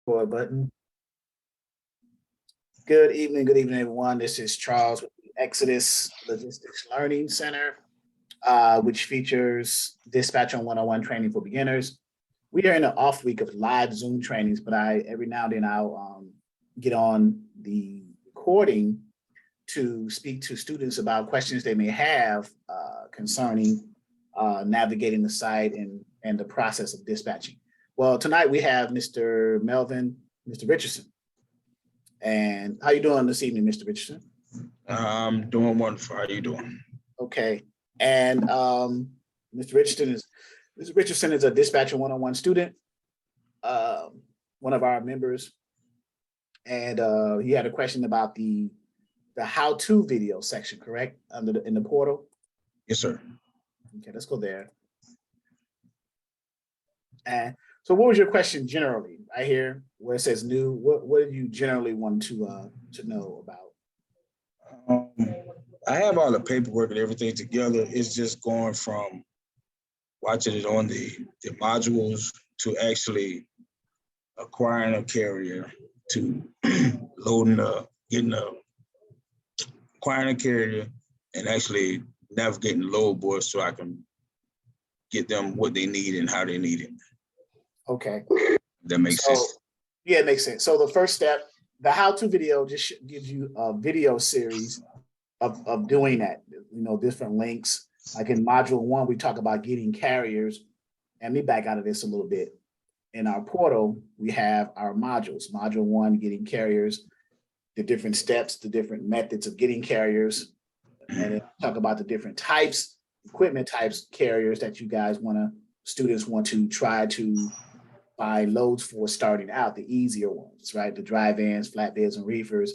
For a button. Good evening, everyone. This is Charles with the Exodus Logistics Learning Center, which features dispatch on one-on-one training for beginners. We are in an off week of live Zoom trainings, but every now and then I'll get on the recording to speak to students about questions they may have concerning navigating the site and the process of dispatching. Well, tonight we have Mr. Melvin, Mr. Richardson. And how you doing this evening, Mr. Richardson? I'm doing wonderful. How you doing? Okay. And Mr. Richardson is a dispatcher one-on-one student, one of our members. And he had a question about the how-to video section, correct? In the portal? Yes, sir. Okay, let's go there. And so what was your question generally? I hear where it says new. What do you generally want to know about? I have all the paperwork and everything together. It's just going from watching it on the modules to actually acquiring a carrier to acquiring a carrier and actually navigating the load board so I can get them what they need and how they need it. Okay. That makes sense. Yeah, it makes sense. So the first step, the how-to video just gives you a video series of doing that, different links. Like in module 1, we talk about getting carriers. And me back out of this a little bit. In our portal, we have our modules. Module 1, getting carriers, the different steps, the different methods of getting carriers. And then talk about the different types, equipment types, carriers that you guys students want to try to buy loads for starting out, the easier ones, right? The dry vans, flatbeds, and reefers,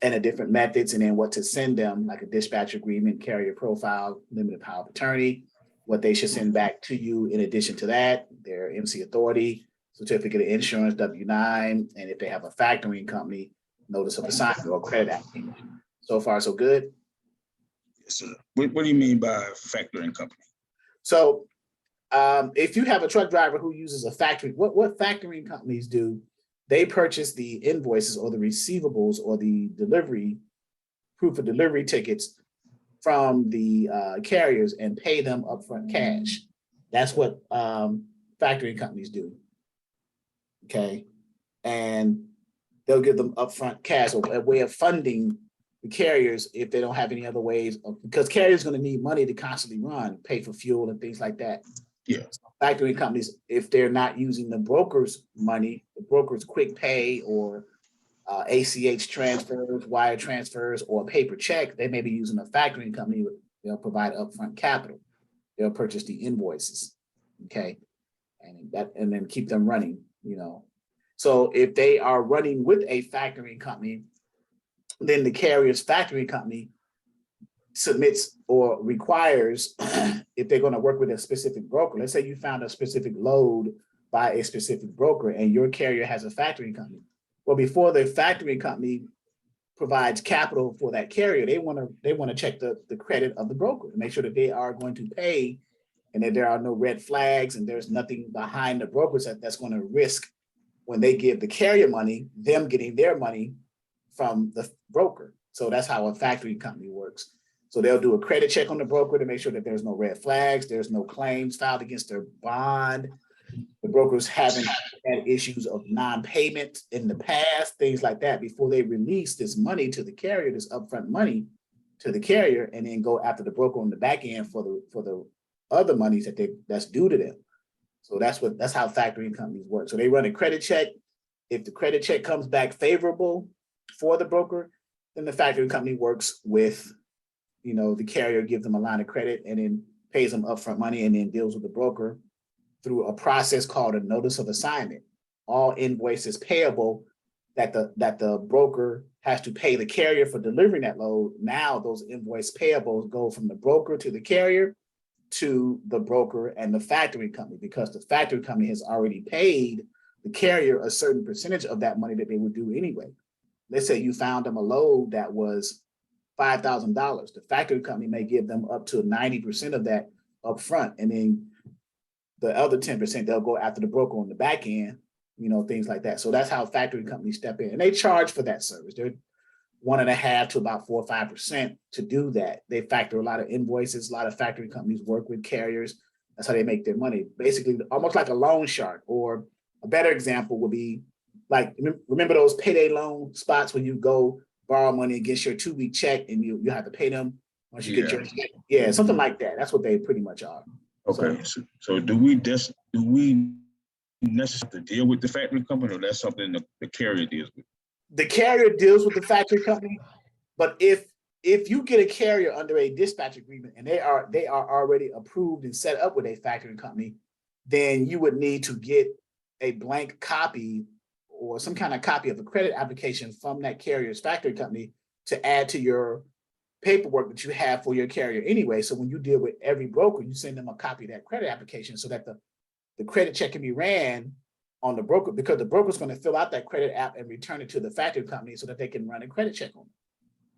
and the different methods, and then what to send them, like a dispatch agreement, carrier profile, limited power of attorney, what they should send back to you in addition to that, their MC authority, certificate of insurance, W-9, and if they have a factoring company, notice of assignment or credit application. So far, so good? Yes, sir. What do you mean by factoring company? So if you have a truck driver who uses a factory, what factoring companies do, they purchase the invoices or the receivables or the proof of delivery tickets from the carriers and pay them upfront cash. That's what factoring companies do. Okay. And they'll give them upfront cash, or a way of funding the carriers if they don't have any other ways because carriers are going to need money to constantly run, pay for fuel and things like that. Yeah. So factoring companies, if they're not using the broker's money, the broker's quick pay or ACH transfers, wire transfers, or a paper check, they may be using a factoring company. They'll provide upfront capital. They'll purchase the invoices, okay, and then keep them running. So if they are running with a factoring company, then the carrier's factoring company submits or requires, if they're going to work with a specific broker, let's say you found a specific load by a specific broker and your carrier has a factoring company. Well, before the factoring company provides capital for that carrier, they want to check the credit of the broker and make sure that they are going to pay and that there are no red flags and there's nothing behind the brokers that's going to risk when they give the carrier money, them getting their money from the broker. So that's how a factoring company works. So they'll do a credit check on the broker to make sure that there's no red flags, there's no claims filed against their bond. The brokers haven't had issues of non-payment in the past, things like that, before they release this money to the carrier, this upfront money to the carrier, and then go after the broker on the back end for the other monies that's due to them. So that's how factoring companies work. So they run a credit check. If the credit check comes back favorable for the broker, then the factoring company works with, the carrier, gives them a line of credit and then pays them upfront money and then deals with the broker through a process called a notice of assignment. All invoices payable that the broker has to pay the carrier for delivering that load. Now those invoice payables go from the broker to the carrier to the broker and the factoring company, because the factoring company has already paid the carrier a certain percentage of that money that they would do anyway. Let's say you found them a load that was $5,000. The factoring company may give them up to 90% of that up front, and then the other 10%, they'll go after the broker on the back end things like that. So that's how factoring companies step in, and they charge for that service. They're 1.5% to about 4 or 5% to do that. They factor a lot of invoices. A lot of factoring companies work with carriers. That's how they make their money. Basically, almost like a loan shark. Or a better example would be like, remember those payday loan spots when you go borrow money against your 2-week check and you have to pay them once you get your check? Yeah, something like that. That's what they pretty much are. Okay. So do we necessarily deal with the factory company, or that's something the carrier deals with? The carrier deals with the factory company, but if you get a carrier under a dispatch agreement and they are already approved and set up with a factoring company, then you would need to get a blank copy or some kind of copy of a credit application from that carrier's factory company to add to your paperwork that you have for your carrier anyway. So when you deal with every broker, you send them a copy of that credit application so that the credit check can be ran on the broker, because the broker's going to fill out that credit app and return it to the factory company so that they can run a credit check on it.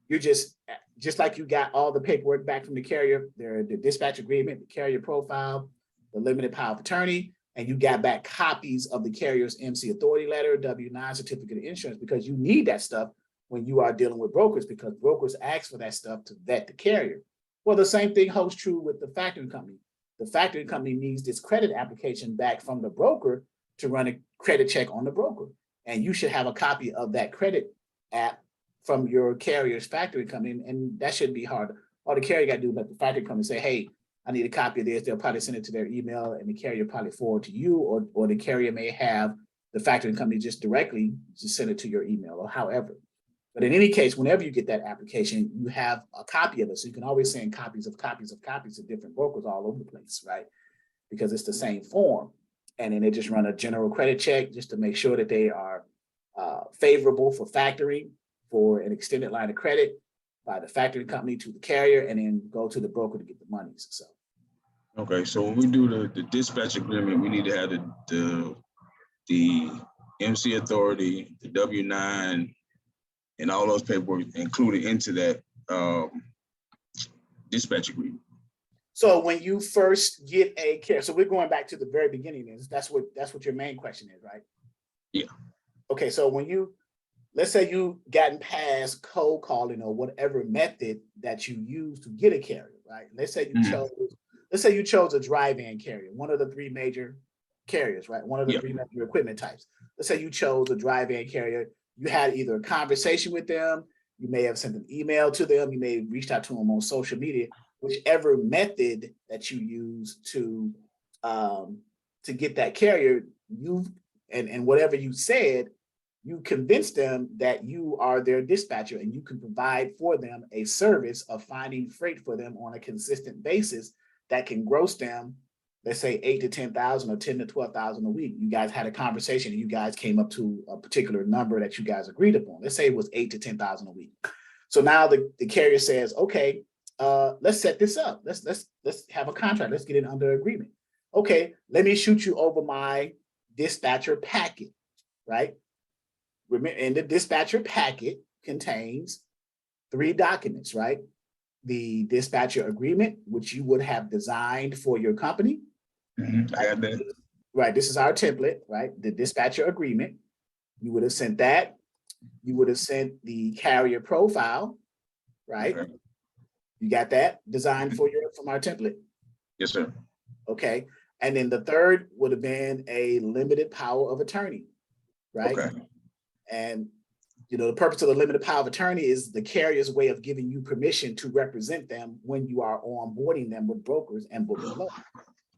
You're just like you got all the paperwork back from the carrier, the dispatch agreement, the carrier profile, the limited power of attorney, and you got back copies of the carrier's MC authority letter, W-9, certificate of insurance, because you need that stuff when you are dealing with brokers, because brokers ask for that stuff to vet the carrier. Well, the same thing holds true with the factoring company. The factoring company needs this credit application back from the broker to run a credit check on the broker. And you should have a copy of that credit app from your carrier's factoring company, and that shouldn't be hard. All the carrier got to do is let the factory company say, hey, I need a copy of this. They'll probably send it to their email, and the carrier probably forward to you, or the carrier may have the factoring company just directly just send it to your email, or however. But in any case, whenever you get that application, you have a copy of it. So you can always send copies to different brokers all over the place, right? Because it's the same form. And then they just run a general credit check just to make sure that they are favorable for factoring for an extended line of credit by the factoring company to the carrier, and then go to the broker to get the monies. So. Okay, so when we do the dispatch agreement, we need to have the MC authority, the W-9, and all those paperwork included into that dispatch agreement. So when you first get a carrier, so we're going back to the very beginning. That's what your main question is, right? Yeah. Okay, so when let's say you gotten past cold calling or whatever method that you use to get a carrier, right? Let's say you chose a dry-van carrier, one of the three major carriers, right? One of the three major equipment types. Let's say you chose a dry-van carrier. You had either a conversation with them, you may have sent an email to them, you may have reached out to them on social media, whichever method that you use to get that carrier, and whatever you said, you convince them that you are their dispatcher and you can provide for them a service of finding freight for them on a consistent basis that can gross them, let's say 8 to 10,000 or 10 to 12,000 a week. You guys had a conversation and you guys came up to a particular number that you guys agreed upon. Let's say it was 8 to 10,000 a week. So now the carrier says, okay, let's set this up. Let's have a contract. Let's get it under agreement. Okay, let me shoot you over my dispatcher packet, right? And the dispatcher packet contains 3 documents, right? The dispatcher agreement, which you would have designed for your company. Mm-hmm. I got that. Right, this is our template, right? The dispatcher agreement. You would have sent that. You would have sent the carrier profile, right? Okay. You got that designed from our template? Yes, sir. Okay. And then the third would have been a limited power of attorney, right? Okay. And the purpose of the limited power of attorney is the carrier's way of giving you permission to represent them when you are onboarding them with brokers and booking loans.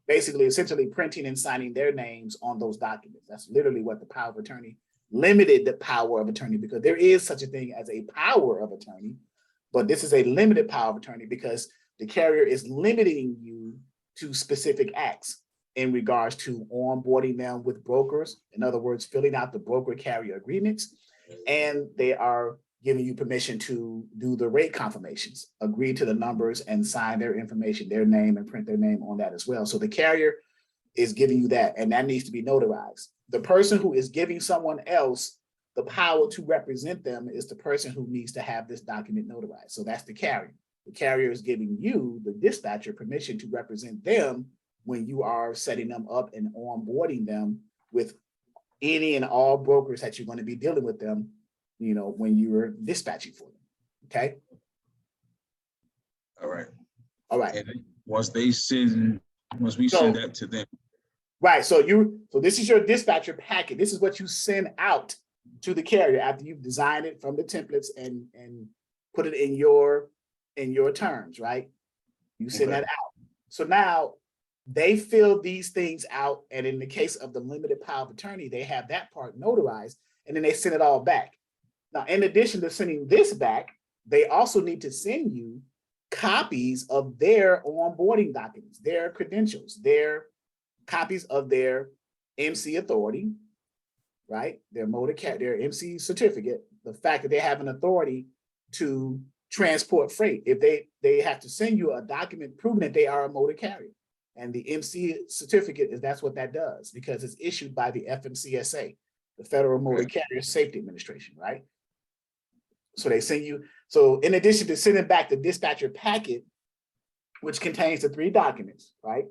Basically, essentially printing and signing their names on those documents. That's literally what the power of attorney, limited the power of attorney, because there is such a thing as a power of attorney, but this is a limited power of attorney because the carrier is limiting you to specific acts in regards to onboarding them with brokers. In other words, filling out the broker carrier agreements, and they are giving you permission to do the rate confirmations, agree to the numbers and sign their information, their name, and print their name on that as well. So the carrier is giving you that, and that needs to be notarized. The person who is giving someone else the power to represent them is the person who needs to have this document notarized. So that's the carrier. The carrier is giving you, the dispatcher, permission to represent them when you are setting them up and onboarding them with any and all brokers that you're going to be dealing with them, you know, when you're dispatching for them. Okay. All right. All right. And once we send that to them. Right. So this is your dispatcher packet. This is what you send out to the carrier after you've designed it from the templates and put it in your terms, right? You send that out. So now they fill these things out, and in the case of the limited power of attorney, they have that part notarized, and then they send it all back. Now, in addition to sending this back, they also need to send you copies of their onboarding documents, their credentials, their copies of their MC authority, right? Their their MC certificate, the fact that they have an authority to transport freight. If they have to send you a document proving that they are a motor carrier. And the MC certificate that's what that does, because it's issued by the FMCSA, the Federal Motor Carrier Safety Administration, right? So they send you, so in addition to sending back the dispatcher packet, which contains the 3 documents, right?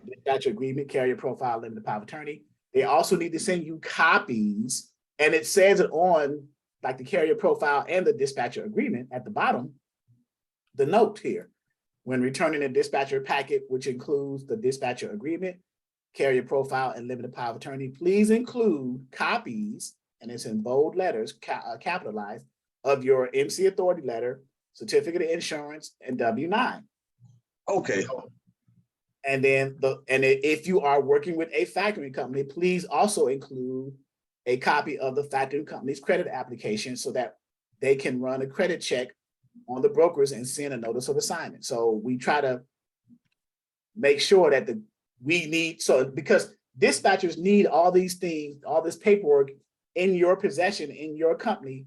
Dispatcher agreement, carrier profile, limited power of attorney. They also need to send you copies, and it says it on like the carrier profile and the dispatcher agreement at the bottom, the note here. When returning a dispatcher packet, which includes the dispatcher agreement, carrier profile, and limited power of attorney, please include copies, and it's in bold letters, capitalized, of your MC authority letter, certificate of insurance, and W-9. Okay. And then if you are working with a factoring company, please also include a copy of the factoring company's credit application so that they can run a credit check on the brokers and send a notice of assignment. So we try to make sure that because dispatchers need all these things, all this paperwork in your possession, in your company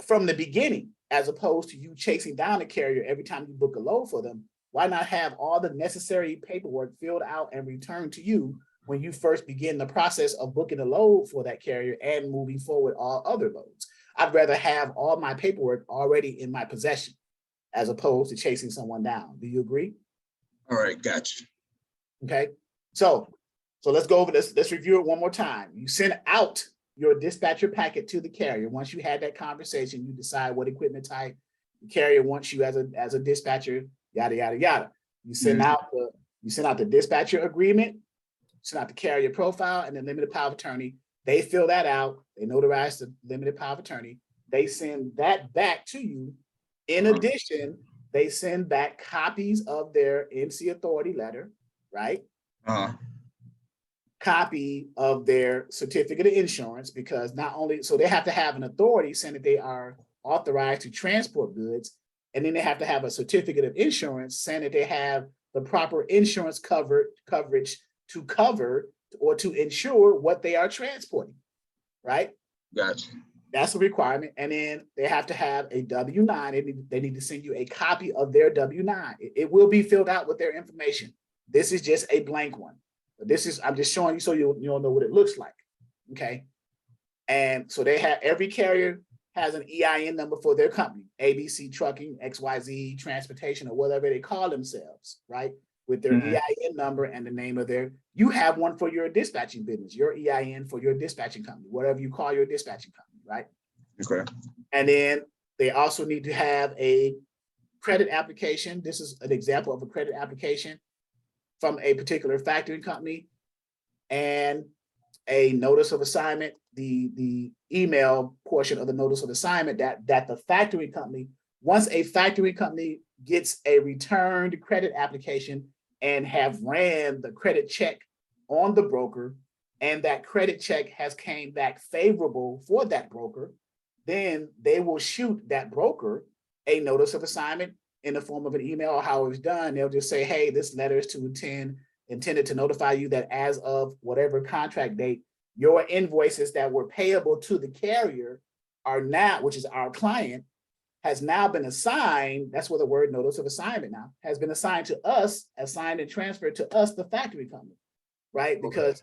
from the beginning, as opposed to you chasing down a carrier every time you book a load for them. Why not have all the necessary paperwork filled out and returned to you when you first begin the process of booking a load for that carrier and moving forward all other loads? I'd rather have all my paperwork already in my possession as opposed to chasing someone down. Do you agree? All right, gotcha. Okay, so let's go over this. Let's review it one more time. You send out your dispatcher packet to the carrier. Once you had that conversation, you decide what equipment type the carrier wants you as a dispatcher, yada, yada, yada. You send out the dispatcher agreement, send out the carrier profile and the limited power of attorney. They fill that out. They notarize the limited power of attorney. They send that back to you. In addition, they send back copies of their MC authority letter, right? Copy of their certificate of insurance, because not only, so they have to have an authority saying that they are authorized to transport goods, and then they have to have a certificate of insurance saying that they have the proper insurance coverage to cover or to insure what they are transporting, right? Gotcha. That's a requirement. And then they have to have a W-9. They need to send you a copy of their W-9. It will be filled out with their information. This is just a blank one. But I'm just showing you so you'll know what it looks like, okay? And so every carrier has an EIN number for their company, ABC Trucking, XYZ Transportation, or whatever they call themselves, right? With their EIN number and the name of you have one for your dispatching business, your EIN for your dispatching company, whatever you call your dispatching company, right? Okay. And then they also need to have a credit application. This is an example of a credit application from a particular factoring company, and a notice of assignment, the email portion of the notice of assignment that the factoring company, once a factoring company gets a returned credit application and have ran the credit check on the broker, and that credit check has came back favorable for that broker, then they will shoot that broker a notice of assignment in the form of an email, or how it's done. They'll just say, hey, this letter is intended to notify you that as of whatever contract date, your invoices that were payable to the carrier are now, which is our client, has now been assigned. That's where the word notice of assignment now has been assigned to us, assigned and transferred to us, the factory company, right? Because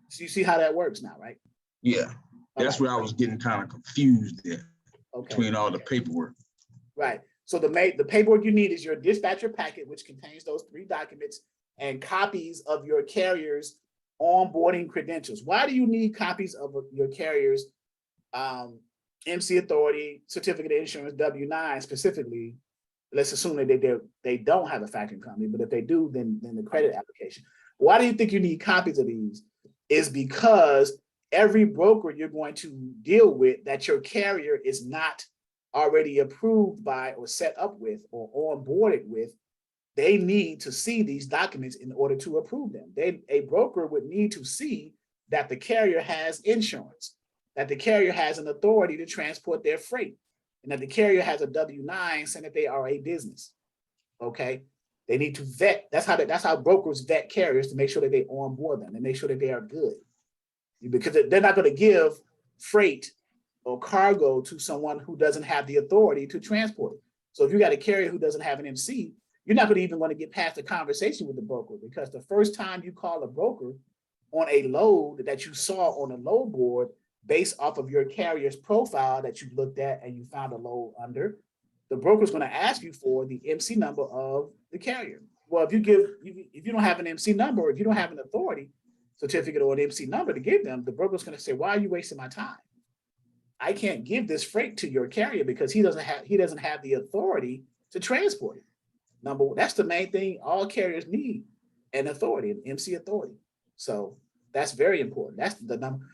so you see how that works now, right? Yeah, that's where I was getting kind of confused there between all the paperwork. Right. So the paperwork you need is your dispatcher packet, which contains those 3 documents, and copies of your carrier's onboarding credentials. Why do you need copies of your carrier's MC authority, certificate of insurance, W-9 specifically? Let's assume that they don't have a factoring company, but if they do, then the credit application. Why do you think you need copies of these? Is because every broker you're going to deal with that your carrier is not already approved by or set up with or onboarded with, they need to see these documents in order to approve them. A broker would need to see that the carrier has insurance, that the carrier has an authority to transport their freight, and that the carrier has a W-9 saying that they are a business. Okay, they need to vet. That's how brokers vet carriers, to make sure that they onboard them and make sure that they are good, because they're not going to give freight or cargo to someone who doesn't have the authority to transport it. So if you got a carrier who doesn't have an MC, you're not even going to get past the conversation with the broker, because the first time you call a broker on a load that you saw on a load board based off of your carrier's profile that you looked at and you found a load under, the broker's going to ask you for the MC number of the carrier. Well, if you don't have an MC number, or if you don't have an authority certificate or an MC number to give them, the broker's going to say, why are you wasting my time? I can't give this freight to your carrier because he doesn't have the authority to transport it. That's the main thing all carriers need, an authority, an MC authority. So that's very important. That's the number.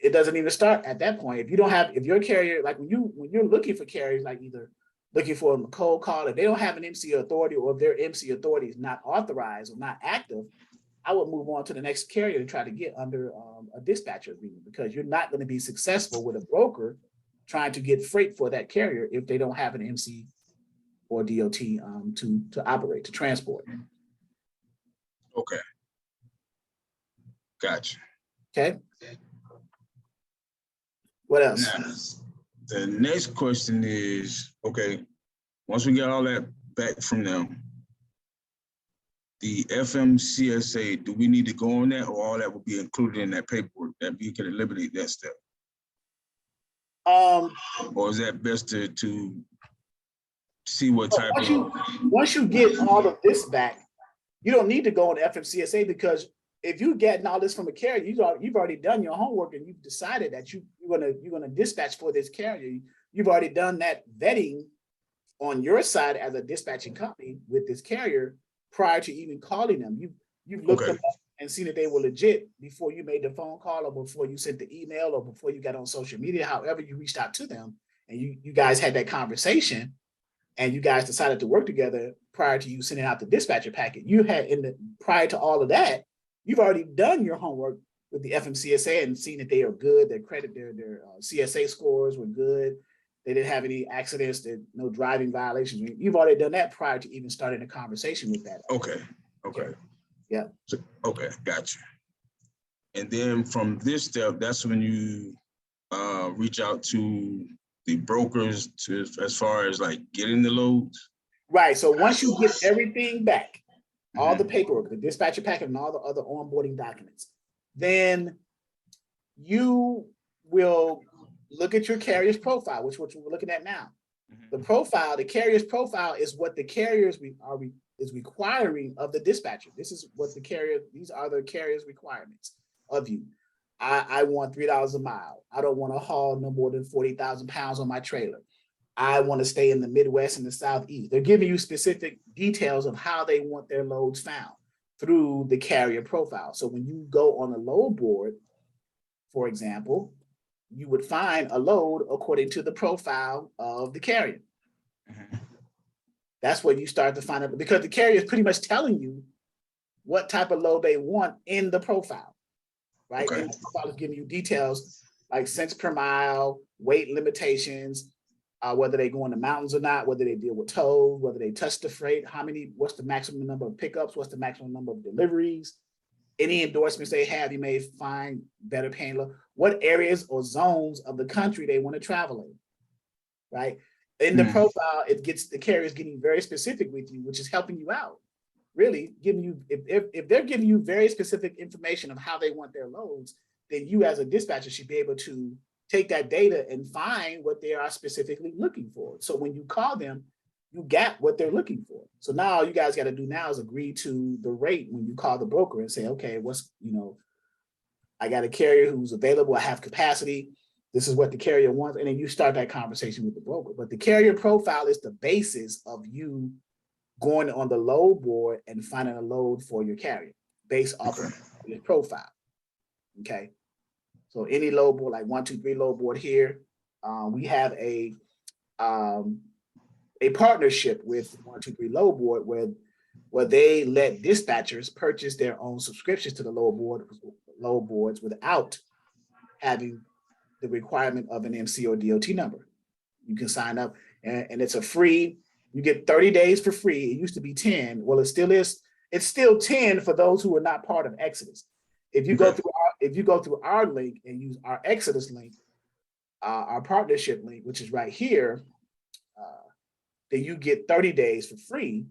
It doesn't even start at that point. If your carrier, like when you're looking for carriers, like either looking for a cold call, if they don't have an MC authority, or if their MC authority is not authorized or not active, I would move on to the next carrier to try to get under a dispatcher agreement, because you're not going to be successful with a broker trying to get freight for that carrier if they don't have an MC or DOT to operate, to transport. Okay. Gotcha. Okay. What else? Now, the next question is, okay, once we get all that back from them, the FMCSA, do we need to go on that, or all that will be included in that paperwork that we can eliminate that step? Or is that best to see what type once you get all of this back, you don't need to go on FMCSA, because if you're getting all this from a carrier, you've already done your homework and you've decided that you're gonna dispatch for this carrier. You've already done that vetting on your side as a dispatching company with this carrier prior to even calling them. You've looked them up and seen that they were legit before you made the phone call, or before you sent the email, or before you got on social media, however you reached out to them, and you guys had that conversation, and you guys decided to work together prior to you sending out the dispatcher packet. You had prior to all of that, you've already done your homework with the FMCSA and seen that they are good. Their credit, their CSA scores were good. They didn't have any accidents, no driving violations. You've already done that prior to even starting a conversation with that. Okay. Yeah. Okay, gotcha. And then from this step, that's when you reach out to the brokers as far as like getting the loads? Right. So once you get everything back, all the paperwork, the dispatcher packet, and all the other onboarding documents, then you will look at your carrier's profile, which we're looking at now. The carrier's profile is what the carriers is requiring of the dispatcher. These are the carrier's requirements of you. I want $3 a mile. I don't want to haul no more than 40,000 pounds on my trailer. I want to stay in the Midwest and the Southeast. They're giving you specific details of how they want their loads found through the carrier profile. So when you go on a load board, for example, you would find a load according to the profile of the carrier. That's where you start to find out, because the carrier is pretty much telling you what type of load they want in the profile, right? Okay. And the profile is giving you details like cents per mile, weight limitations, whether they go in the mountains or not, whether they deal with tows, whether they touch the freight, what's the maximum number of pickups, what's the maximum number of deliveries, any endorsements they have, you may find better paying, what areas or zones of the country they want to travel in, right? In the profile, the carrier is getting very specific with you, which is helping you out, really giving you, if they're giving you very specific information of how they want their loads, then you as a dispatcher should be able to take that data and find what they are specifically looking for. So when you call them, you got what they're looking for. So now all you guys got to do now is agree to the rate when you call the broker and say, okay, what's, I got a carrier who's available, I have capacity, this is what the carrier wants, and then you start that conversation with the broker. But the carrier profile is the basis of you going on the load board and finding a load for your carrier based off of your profile. Okay. So any load board, like 123 load board here, we have a partnership with 123 load board where they let dispatchers purchase their own subscriptions to the load boards without having the requirement of an MC or DOT number. You can sign up and it's a free, you get 30 days for free. It used to be 10. Well, it still is. It's still 10 for those who are not part of Exodus. If you go through our link and use our Exodus link, our partnership link, which is right here, then you get 30 days for free.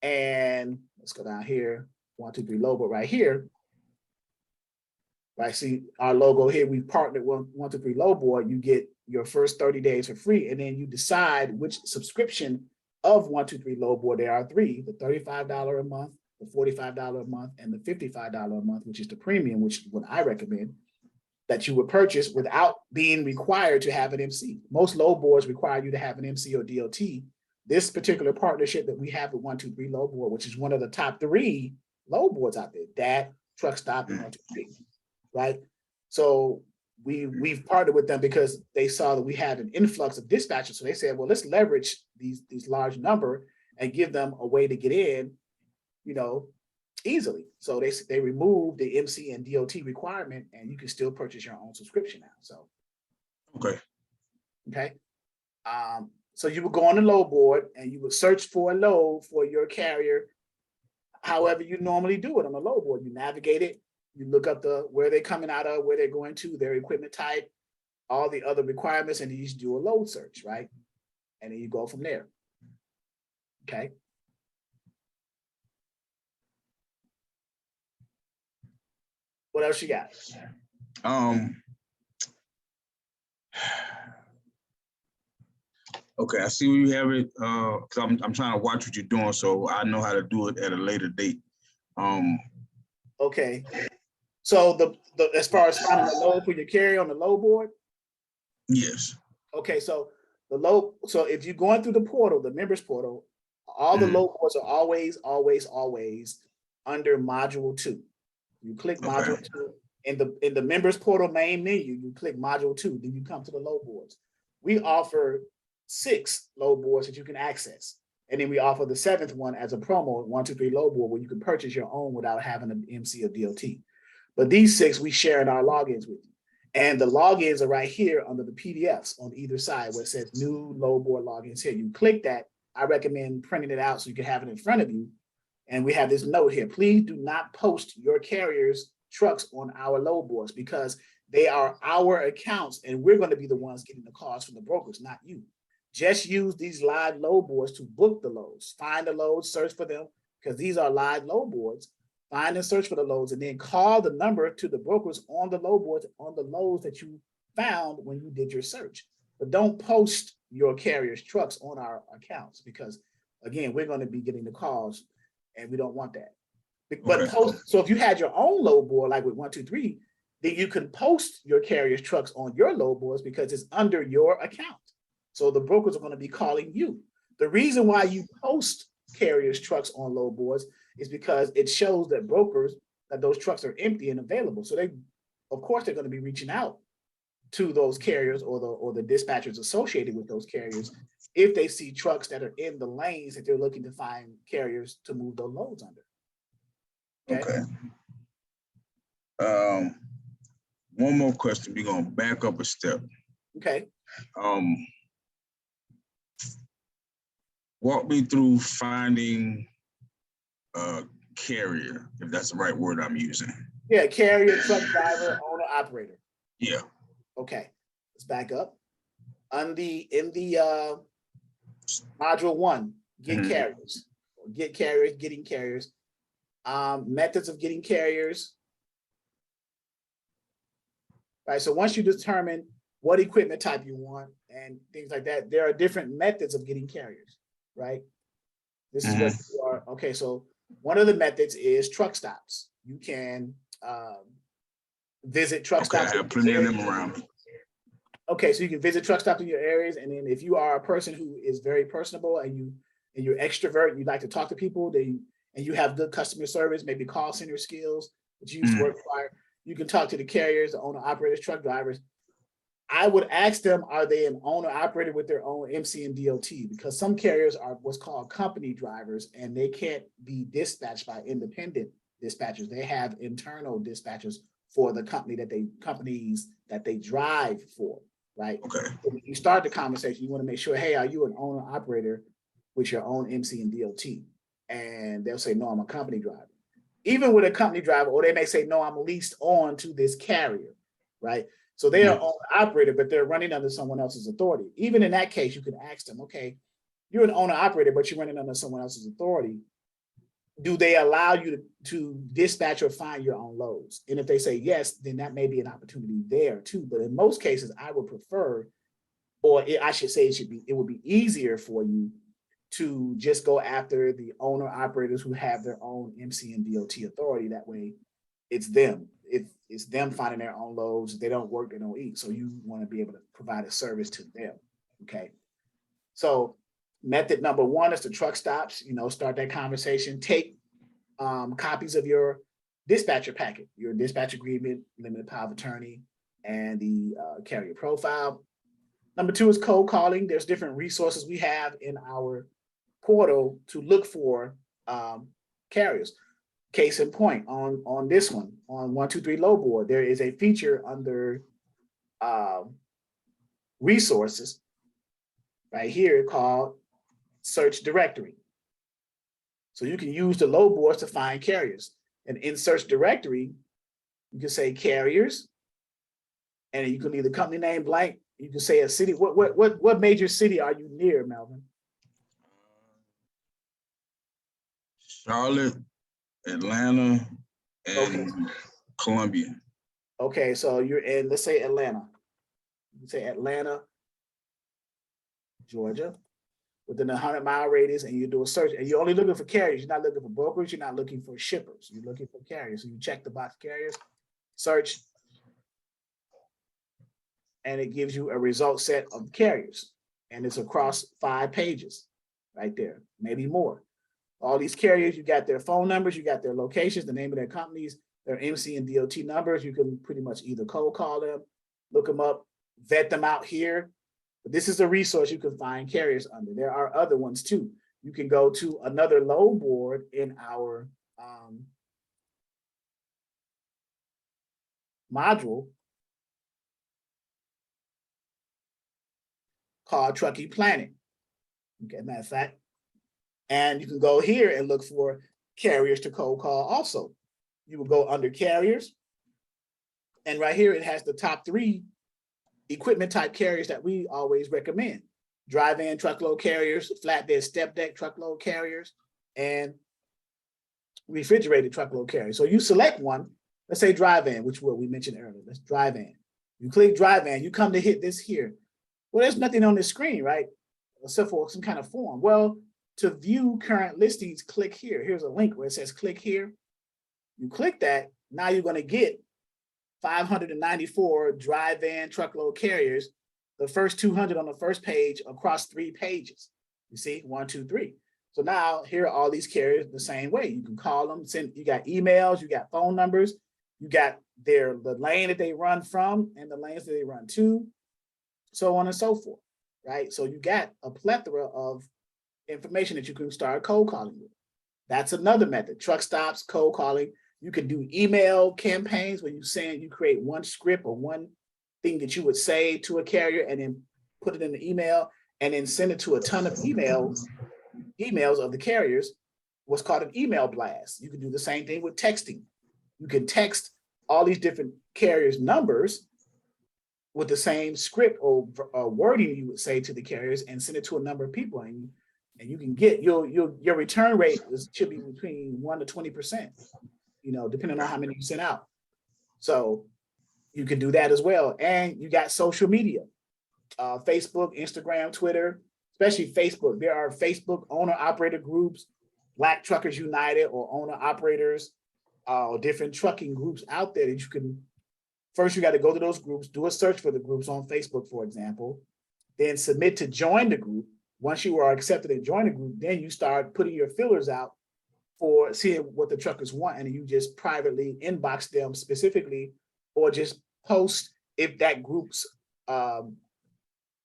And let's go down here, 123 logo right here. Right, see our logo here, we partnered with 123 low board. You get your first 30 days for free, and then you decide which subscription of 123 low board. There are three: the $35 a month, the $45 a month, and the $55 a month, which is the premium, which is what I recommend that you would purchase without being required to have an MC. Most low boards require you to have an MC or DOT. This particular partnership that we have with 123 low board, which is one of the top 3 low boards out there, DAT, Truck Stop, and 123. Right. So we've partnered with them because they saw that we had an influx of dispatchers. So they said, well, let's leverage these large number and give them a way to get in, easily. So they removed the MC and DOT requirement, and you can still purchase your own subscription now. So okay. So you would go on the load board and you would search for a load for your carrier, however you normally do it on the load board. You navigate it. You look up where they're coming out of, where they're going to, their equipment type, all the other requirements, and you just do a load search, right? And then you go from there. Okay. What else you got? Okay, I see where you have it. Cause I'm trying to watch what you're doing, so I know how to do it at a later date. Okay. So the as far as finding a load for your carrier on the load board? Yes. Okay, so so if you're going through the portal, the members portal, all the load boards are always under module 2. You click module 2 in the members portal main menu, you click module 2, then you come to the load boards. We offer 6 load boards that you can access. And then we offer the 7th one as a promo, 123 load board, where you can purchase your own without having an MC or DOT. But these 6 we share in our logins with you. And the logins are right here under the PDFs on either side where it says new load board logins here. You click that. I recommend printing it out so you can have it in front of you. And we have this note here. Please do not post your carrier's trucks on our load boards because they are our accounts and we're going to be the ones getting the calls from the brokers, not you. Just use these live load boards to book the loads. Find the loads, search for them because these are live load boards. Find and search for the loads and then call the number to the brokers on the load boards on the loads that you found when you did your search. But don't post your carrier's trucks on our accounts because, again, we're going to be getting the calls and we don't want that. But so if you had your own load board, like with 123, then you can post your carrier's trucks on your load boards because it's under your account. So the brokers are going to be calling you. The reason why you post carriers' trucks on load boards is because it shows that brokers that those trucks are empty and available. So of course, they're going to be reaching out to those carriers or the dispatchers associated with those carriers if they see trucks that are in the lanes that they're looking to find carriers to move those loads under. Okay. One more question. We're gonna back up a step. Okay. Walk me through finding a carrier, if that's the right word I'm using. Yeah, carrier, truck driver, owner, operator. Yeah. Okay, let's back up. In the module 1, get carriers, getting carriers. Methods of getting carriers. Right. So once you determine what equipment type you want and things like that, there are different methods of getting carriers. right? This is what you are. Okay, so one of the methods is truck stops. You can visit truck Okay, I stops. have plenty of them around. Okay, so you can visit truck stops in your areas, and then if you are a person who is very personable and you're extrovert, you like to talk to people, and you have good customer service, maybe call center skills that you used to work prior, you can talk to the carriers, the owner operators, truck drivers. I would ask them, are they an owner operator with their own MC and DOT? Because some carriers are what's called company drivers, and they can't be dispatched by independent dispatchers. They have internal dispatchers for the companies that they drive for, right? Okay. When you start the conversation, you want to make sure, hey, are you an owner operator with your own MC and DOT? And they'll say, no, I'm a company driver. Even with a company driver, or they may say, no, I'm leased on to this carrier, right? So they are owner operator, but they're running under someone else's authority. Even in that case, you could ask them, okay, you're an owner operator, but you're running under someone else's authority. Do they allow you to dispatch or find your own loads? And if they say yes, then that may be an opportunity there too. But in most cases, I would prefer, or I should say it would be easier for you to just go after the owner operators who have their own MC and DOT authority. That way it's them. It's them finding their own loads. If they don't work, they don't eat. So you want to be able to provide a service to them. Okay. So method number one is the truck stops, start that conversation. Take copies of your dispatcher packet, your dispatch agreement, limited power of attorney, and the carrier profile. Number two is cold calling. There's different resources we have in our portal to look for carriers. Case in point, on this one, on 123 low board, there is a feature under resources right here called search directory. So you can use the low boards to find carriers. And in search directory, you can say carriers, and you can leave the company name blank. You can say a city. What major city are you near, Melvin? Charlotte, Atlanta, and Columbia. Okay, so you're in, let's say Atlanta. You say Atlanta, Georgia, within a 100-mile radius, and you do a search, and you're only looking for carriers. You're not looking for brokers. You're not looking for shippers. You're looking for carriers. So you check the box carriers, search, and it gives you a result set of carriers. And it's across 5 pages right there, maybe more. All these carriers, you got their phone numbers, you got their locations, the name of their companies, their MC and DOT numbers. You can pretty much either cold call them, look them up, vet them out here. But this is a resource you can find carriers under. There are other ones too. You can go to another low board in our module called Trucking Planning. Okay, matter of fact. And you can go here and look for carriers to cold call also. You will go under carriers. And right here, it has the top 3 equipment type carriers that we always recommend. Dry-van truckload carriers, flatbed step deck truckload carriers, and refrigerated truckload carriers. So you select one, let's say dry-van, which what we mentioned earlier. Let's dry-van. You click dry-van, you come to hit this here. Well, there's nothing on the screen, right? Except for some kind of form. Well, to view current listings, click here. Here's a link where it says click here. You click that, now you're going to get 594 dry van truckload carriers, the first 200 on the first page across 3 pages. You see, 1, 2, 3. So now here are all these carriers the same way. You can call them, send, you got emails, you got phone numbers, you got the lane that they run from and the lanes that they run to, so on and so forth, right? So you got a plethora of information that you can start cold calling with. That's another method. Truck stops, cold calling. You can do email campaigns where you create one script or one thing that you would say to a carrier and then put it in the email and then send it to a ton of emails of the carriers, what's called an email blast. You can do the same thing with texting. You can text all these different carriers' numbers with the same script or wording you would say to the carriers and send it to a number of people. And you can get your return rate should be between 1 to 20%, depending on how many you send out. So you can do that as well. And you got social media, Facebook, Instagram, Twitter, especially Facebook. There are Facebook owner operator groups, Black Truckers United or owner operators, or different trucking groups out there that you can, first you got to go to those groups, do a search for the groups on Facebook, for example, then submit to join the group. Once you are accepted and join the group, then you start putting your fillers out for seeing what the truckers want, and you just privately inbox them specifically, or just post if that group's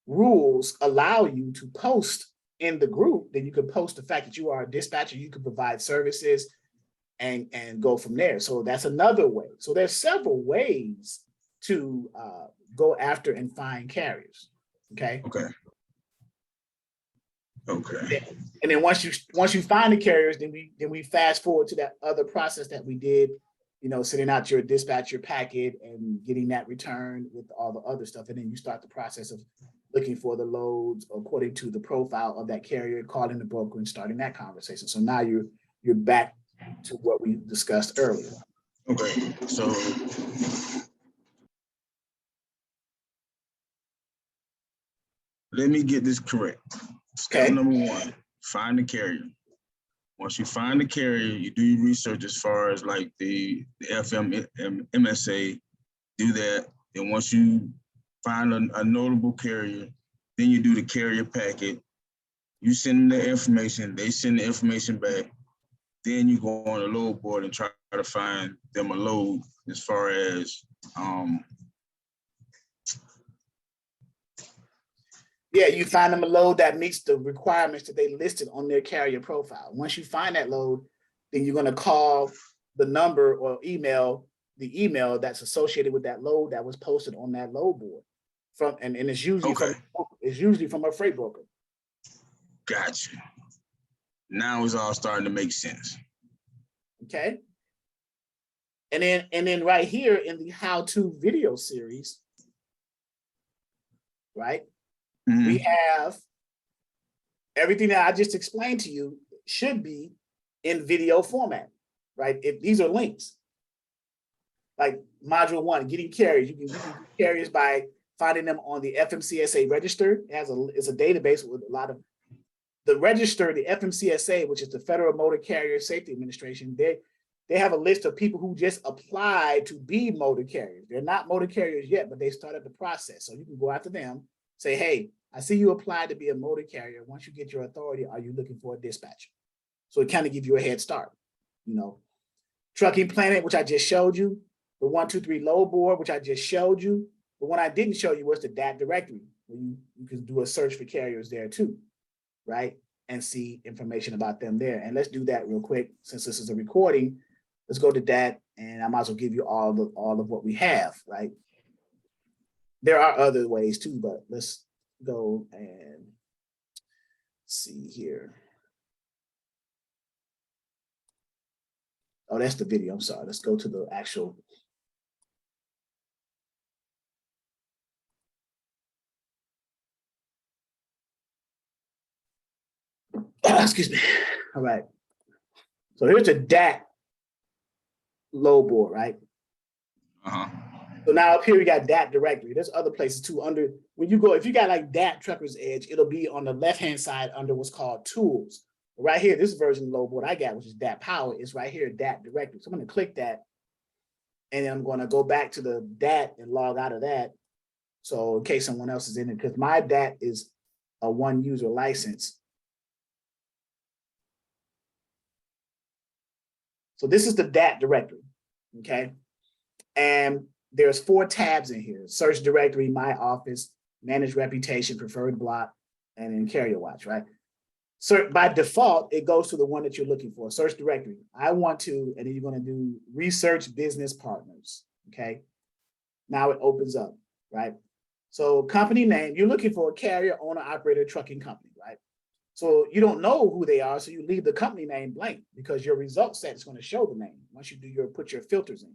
rules allow you to post in the group, then you can post the fact that you are a dispatcher, you can provide services and go from there. So that's another way. So there's several ways to go after and find carriers. Okay. And then once you find the carriers, then we fast forward to that other process that we did, sending out your dispatcher packet and getting that returned with all the other stuff. And then you start the process of looking for the loads according to the profile of that carrier, calling the broker and starting that conversation. So now you're back to what we discussed earlier. Okay, so let me get this correct. Step number one, find the carrier. Once you find the carrier, you do your research as far as like the FM, MSA, do that. And once you find a notable carrier, then you do the carrier packet. You send them the information, they send the information back. Then you go on a load board and try to find them a load as far as yeah, you find them a load that meets the requirements that they listed on their carrier profile. Once you find that load, then you're going to call the number or email the email that's associated with that load that was posted on that load board. And it's usually from a freight broker. Gotcha. Now it's all starting to make sense. Okay. And then right here in the how-to video series, right? Mm-hmm. We have everything that I just explained to you should be in video format, right? If these are links, like module 1, getting carriers. You can get carriers by finding them on the FMCSA register. It's a database with a lot of the register, the FMCSA, which is the Federal Motor Carrier Safety Administration. They have a list of people who just applied to be motor carriers. They're not motor carriers yet, but they started the process. So you can go after them, say, hey, I see you applied to be a motor carrier. Once you get your authority, are you looking for a dispatcher? So it kind of gives you a head start. Trucking Planet, which I just showed you, the 123 load board, which I just showed you. But what I didn't show you was the DAT directory, where you can do a search for carriers there too, right? And see information about them there. And let's do that real quick. Since this is a recording, let's go to DAT, and I might as well give you all of what we have, right? There are other ways too, but let's go and see here. Oh, that's the video. I'm sorry. Let's go to the actual. Excuse me. All right. So here's a DAT load board, right? So now up here we got DAT directory. There's other places too. Under when you go, if you got like DAT Trucker's Edge, it'll be on the left-hand side under what's called tools. Right here, this version of the load board I got, which is DAT Power, is right here, DAT directory. So I'm going to click that, and then I'm going to go back to the DAT and log out of that. So in case someone else is in it, because my DAT is a one-user license. So this is the DAT directory, okay? And there's 4 tabs in here: search directory, my office, manage reputation, preferred block, and then carrier watch, right? So by default, it goes to the one that you're looking for, search directory. I want to, and then you're going to do research business partners, okay? Now it opens up, right? So company name, you're looking for a carrier, owner, operator, trucking company, right? So you don't know who they are, so you leave the company name blank because your result set is going to show the name once you put your filters in.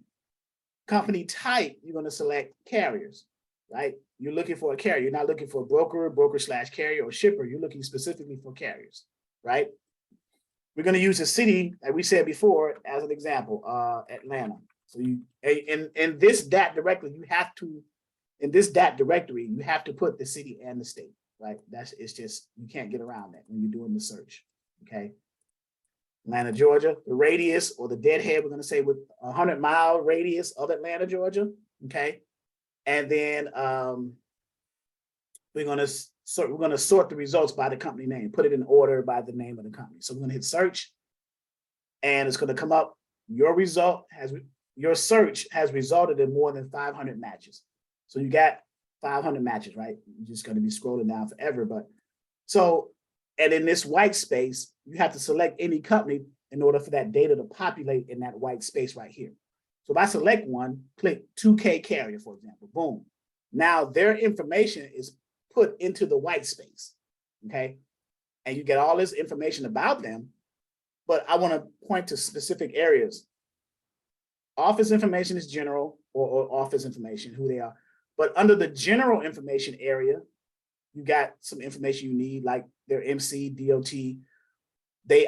Company type, you're going to select carriers, right? You're looking for a carrier. You're not looking for a broker/carrier, or shipper. You're looking specifically for carriers, right? We're going to use a city, like we said before, as an example, Atlanta. So in this DAT directory, you have to put the city and the state, right? It's just, you can't get around that when you're doing the search, okay? Atlanta, Georgia, the radius or the deadhead, we're going to say with 100-mile radius of Atlanta, Georgia, okay? And then we're going to sort the results by the company name, put it in order by the name of the company. So we're going to hit search, and it's going to come up. Your search has resulted in more than 500 matches. So you got 500 matches, right? You're just going to be scrolling down forever. But so, and in this white space, you have to select any company in order for that data to populate in that white space right here. So if I select one, click 2K carrier, for example, boom. Now their information is put into the white space, okay? And you get all this information about them, but I want to point to specific areas. Office information is general, or office information, who they are. But under the general information area, you got some information you need, like their MC, DOT. The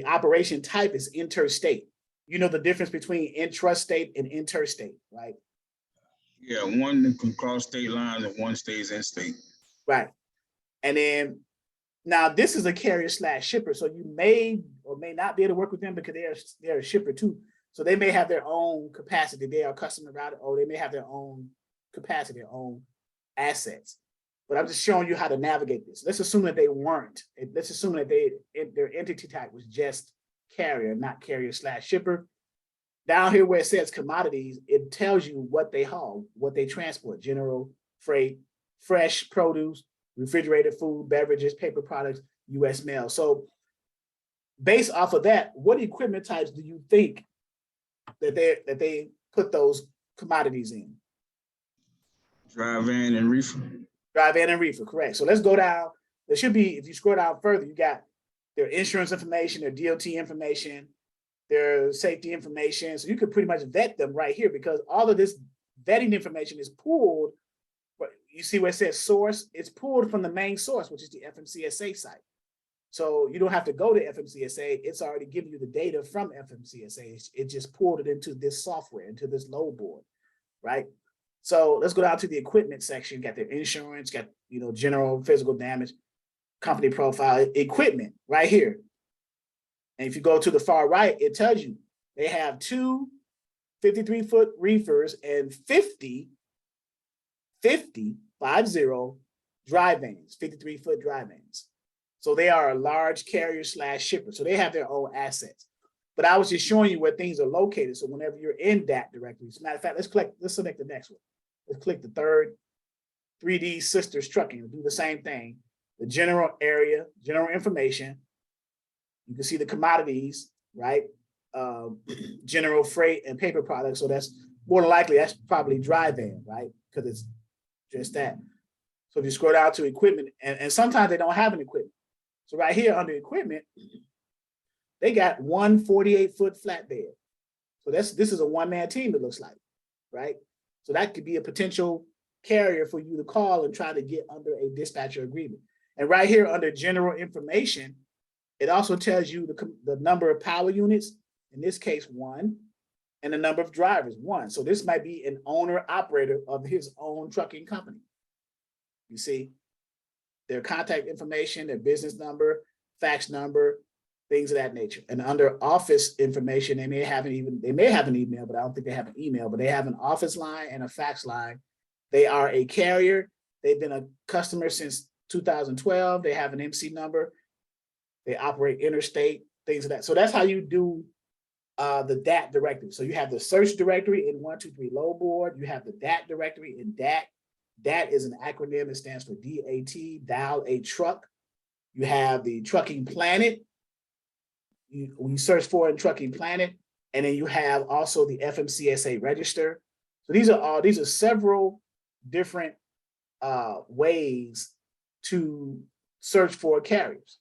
operation type is interstate. You know the difference between intrastate and interstate, right? Yeah, one can cross state lines and one stays in state. Right. And then now this is a carrier / shipper. So you may or may not be able to work with them because they're a shipper too. So they may have their own capacity. They are customer routed, or they may have their own capacity, their own assets. But I'm just showing you how to navigate this. Let's assume that they weren't. Let's assume that their entity type was just carrier, not carrier / shipper. Down here where it says commodities, it tells you what they haul, what they transport: general, freight, fresh produce, refrigerated food, beverages, paper products, U.S. mail. So based off of that, what equipment types do you think that they put those commodities in? Dry van and reefer. Dry van and reefer, correct. So let's go down. There should be, if you scroll down further, you got their insurance information, their DOT information, their safety information. So you could pretty much vet them right here, because all of this vetting information is pulled. But you see where it says source? It's pulled from the main source, which is the FMCSA site. So you don't have to go to FMCSA. It's already giving you the data from FMCSA. It just pulled it into this software, into this load board, right? So let's go down to the equipment section. Got their insurance, got, general physical damage, company profile, equipment right here. And if you go to the far right, it tells you they have 2 53-foot reefers and 50 dry vans, 53-foot dry vans. So they are a large carrier / shipper. So they have their own assets. But I was just showing you where things are located. So whenever you're in that directory, as a matter of fact, let's select the next one. Let's click the third, 3D Sisters Trucking. We'll do the same thing. The general area, general information. You can see the commodities, right? General freight and paper products. So that's more than likely, that's probably dry van, right? Because it's just that. So if you scroll down to equipment, and sometimes they don't have an equipment. So right here under equipment, they got one 48-foot flatbed. So this is a one-man team, it looks like, right? So that could be a potential carrier for you to call and try to get under a dispatcher agreement. And right here under general information, it also tells you the number of power units, in this case 1, and the number of drivers, 1. So this might be an owner operator of his own trucking company. You see their contact information, their business number, fax number, things of that nature. And under office information, they may have an email, but I don't think they have an email, but they have an office line and a fax line. They are a carrier. They've been a customer since 2012. They have an MC number. They operate interstate, things of that. So that's how you do the DAT directory. So you have the search directory in 123 load board. You have the DAT directory in DAT. DAT is an acronym. It stands for DAT, dial a truck. You have the trucking planet. You search for in trucking planet, and then you have also the FMCSA register. So these are several different ways to search for carriers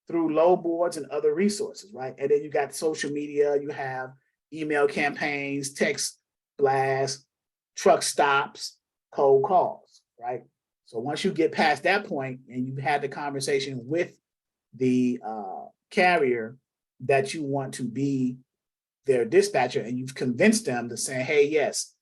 through load boards and other resources, right? And then you got social media, you have email campaigns, text blasts, truck stops, cold calls, right? So once you get past that point and you've had the conversation with the carrier that you want to be their dispatcher, and you've convinced them to say, hey, yes,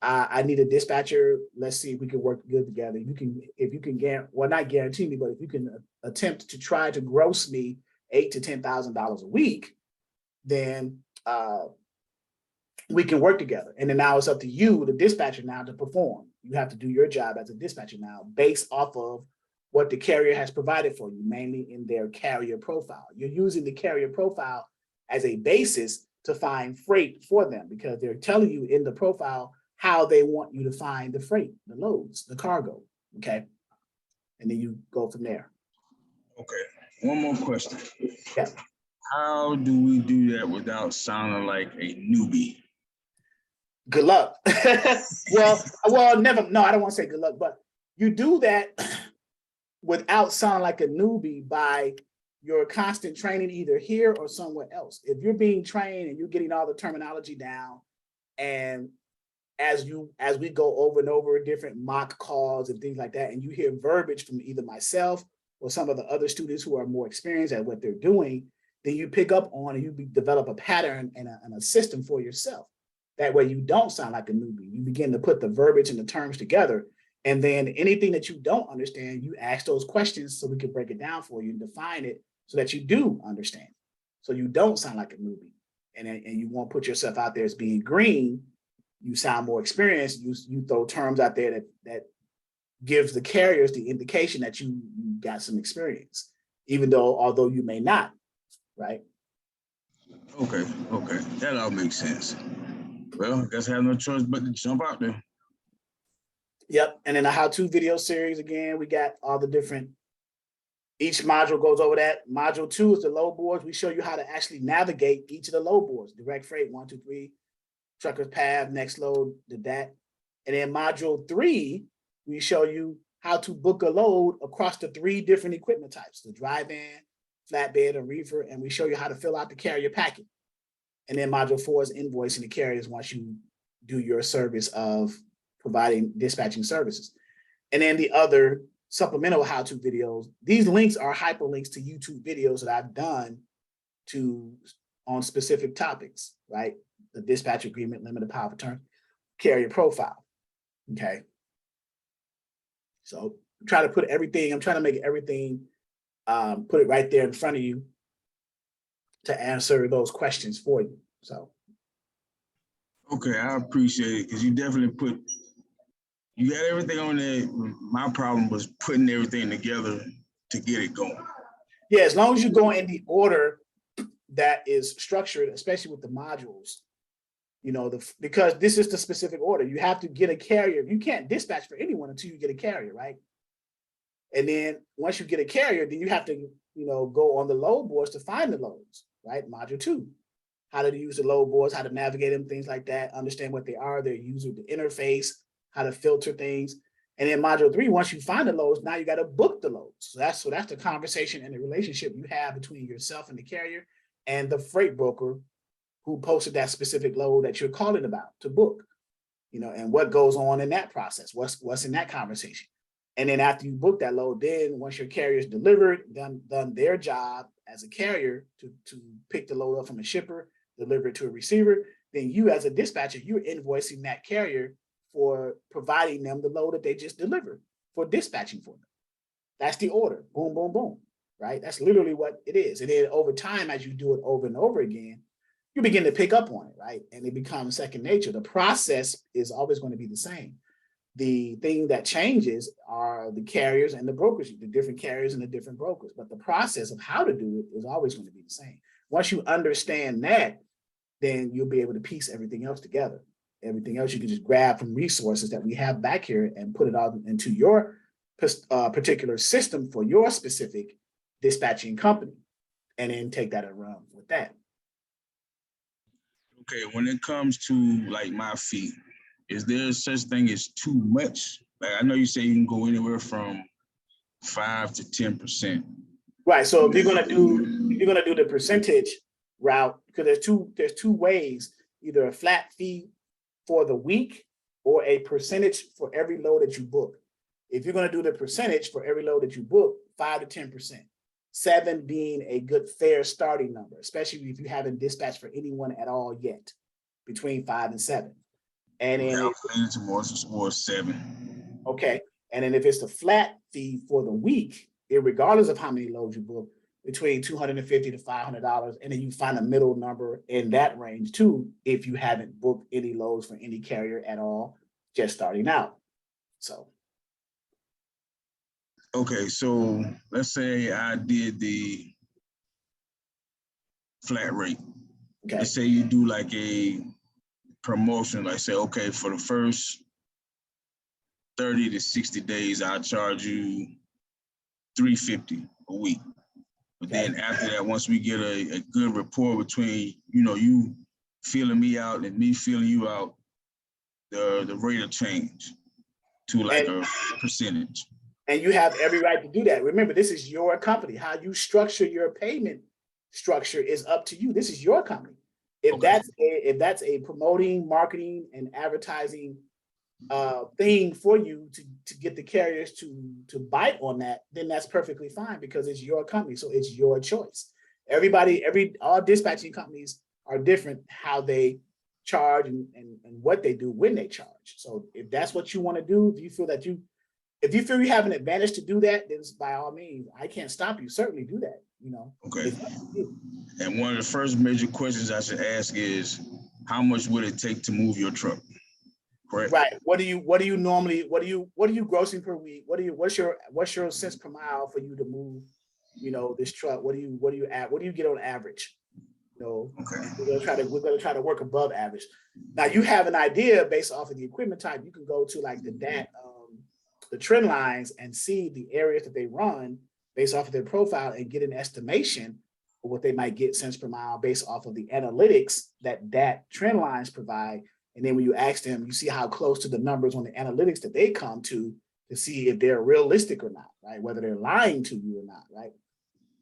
I need a dispatcher. Let's see if we can work good together. If you can well, not guarantee me, but if you can attempt to try to gross me $8,000 to $10,000 a week, then we can work together. And then now it's up to you, the dispatcher, now to perform. You have to do your job as a dispatcher now based off of what the carrier has provided for you, mainly in their carrier profile. You're using the carrier profile as a basis to find freight for them because they're telling you in the profile how they want you to find the freight, the loads, the cargo, okay? And then you go from there. Okay, one more question. Yeah. How do we do that without sounding like a newbie? Good luck. well, never, no, I don't want to say good luck, but you do that without sounding like a newbie by your constant training either here or somewhere else. If you're being trained and you're getting all the terminology down, and as we go over and over different mock calls and things like that, and you hear verbiage from either myself or some of the other students who are more experienced at what they're doing, then you pick up on and you develop a pattern and a system for yourself. That way you don't sound like a newbie. You begin to put the verbiage and the terms together. And then anything that you don't understand, you ask those questions so we can break it down for you and define it so that you do understand. So you don't sound like a newbie. And you won't put yourself out there as being green. You sound more experienced. You throw terms out there that gives the carriers the indication that you got some experience, although you may not, right? Okay, that all makes sense. Well, I guess I have no choice but to jump out there. Yep, and in a how-to video series, again, we got all the different, each module goes over that. Module 2 is the load boards. We show you how to actually navigate each of the load boards, direct freight, 1, 2, 3, trucker's path, next load, that. And then module 3, we show you how to book a load across the 3 different equipment types, the dry van, flatbed, and reefer, and we show you how to fill out the carrier packet. And then module 4 is invoicing the carriers once you do your service of providing dispatching services. And then the other supplemental how-to videos, these links are hyperlinks to YouTube videos that I've done on specific topics, right? The dispatch agreement, limited power of attorney, carrier profile, okay? So I'm trying to make everything, put it right there in front of you to answer those questions for you, so. Okay, I appreciate it because you definitely you got everything on there. My problem was putting everything together to get it going. Yeah, as long as you go in the order that is structured, especially with the modules, because this is the specific order. You have to get a carrier. You can't dispatch for anyone until you get a carrier, right? And then once you get a carrier, then you have to, go on the load boards to find the loads, right? Module 2, how to use the load boards, how to navigate them, things like that, understand what they are, their user, the interface, how to filter things. And then module 3, once you find the loads, now you got to book the loads. So that's the conversation and the relationship you have between yourself and the carrier and the freight broker who posted that specific load that you're calling about to book, and what goes on in that process, what's in that conversation. And then after you book that load, then once your carrier's delivered, done their job as a carrier to pick the load up from a shipper, deliver it to a receiver, then you as a dispatcher, you're invoicing that carrier for providing them the load that they just delivered, for dispatching for them. That's the order. Boom, boom, boom, right? That's literally what it is. And then over time, as you do it over and over again, you begin to pick up on it, right? And it becomes second nature. The process is always going to be the same. The thing that changes are the carriers and the brokers, the different carriers and the different brokers. But the process of how to do it is always going to be the same. Once you understand that, then you'll be able to piece everything else together. Everything else you can just grab from resources that we have back here and put it all into your particular system for your specific dispatching company, and then take that and run with that. Okay, when it comes to like my fee, is there such thing as too much? Like I know you say you can go anywhere from 5 to 10%. Right. So if you're gonna do the percentage route, because there's two ways, either a flat fee for the week or a percentage for every load that you book. If you're going to do the percentage for every load that you book, 5 to 10%, 7 being a good fair starting number, especially if you haven't dispatched for anyone at all yet, between 5 and 7. And then I'm leaning towards 7. okay. And then if it's the flat fee for the week, regardless of how many loads you book, between $250 to $500, and then you find a middle number in that range too, if you haven't booked any loads for any carrier at all, just starting out. So. Okay, so let's say I did the flat rate. Okay. Let's say you do like a promotion, like say, okay, for the first 30 to 60 days, I'll charge you $350 a week. But then after that, once we get a good rapport between, you feeling me out and me feeling you out, the rate will change to like a percentage. And you have every right to do that. Remember, this is your company. How you structure your payment structure is up to you. This is your company. If that's a promoting, marketing, and advertising thing for you to get the carriers to bite on that, then that's perfectly fine because it's your company. So it's your choice. All dispatching companies are different how they charge and what they do when they charge. So if that's what you want to do, if you feel you have an advantage to do that, then by all means, I can't stop you. Certainly do that. Okay. And one of the first major questions I should ask is, how much would it take to move your truck? Correct. Right. What are you grossing per week? What's your cents per mile for you to move, this truck? What do you get on average? Okay. We're gonna try to work above average. Now you have an idea based off of the equipment type. You can go to like the trend lines and see the areas that they run based off of their profile and get an estimation of what they might get cents per mile based off of the analytics that trend lines provide. And then when you ask them, you see how close to the numbers on the analytics that they come to see if they're realistic or not, right? Whether they're lying to you or not, right?